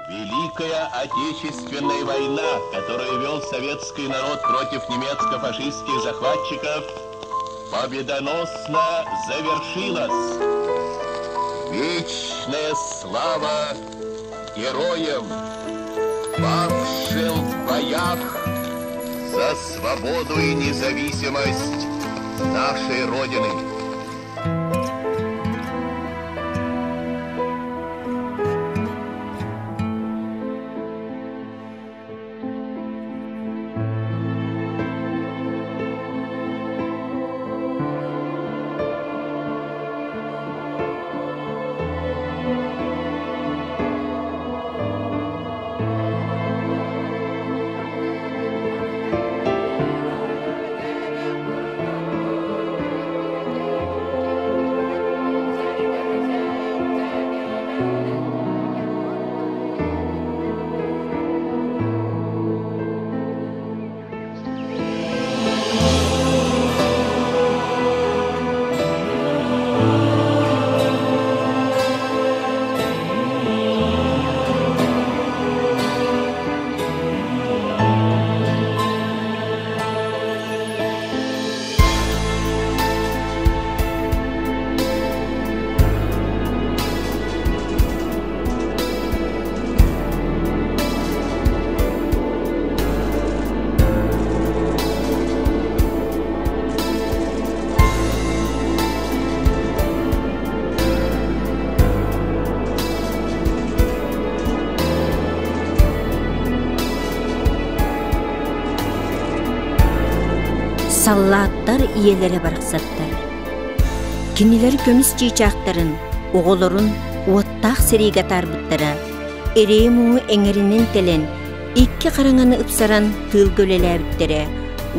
Великая Отечественная война, которую вел советский народ против немецко-фашистских захватчиков, победоносно завершилась. Вечная слава героям, павшим в боях за свободу и независимость нашей Родины. Саллаттар иелері барықсаттар. Кинилер көміс чийчақтарын, оғылырын уаттақ серейге тарбыттара, эремуы әңерінен телен, икки қараңаны ұпсаран тыл көлеләбіттері,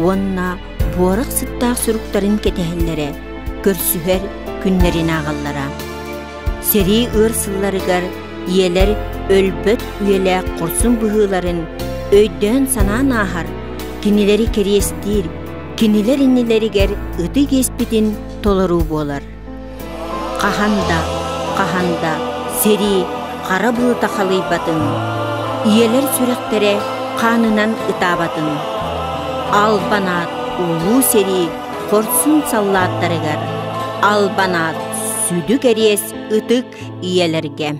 онна буарық сыттақ сүріктарын кетәхілері, көрсүхер күннерін ағаллара. Серей ұрсылларыгар иелер өлбөт үйелі құрсын бұғыларын өйден санан ағар, кинилери керестир, кинилер иннилеригер ыты кеспитин толору болар. Қаханда, сери, қара бұлыта қалайбатын, иелер сүректере қанынан ытабатын. Албанат, улу сери, қорсын саллаттарыгар, албанат, сүді керес ытык иелерге.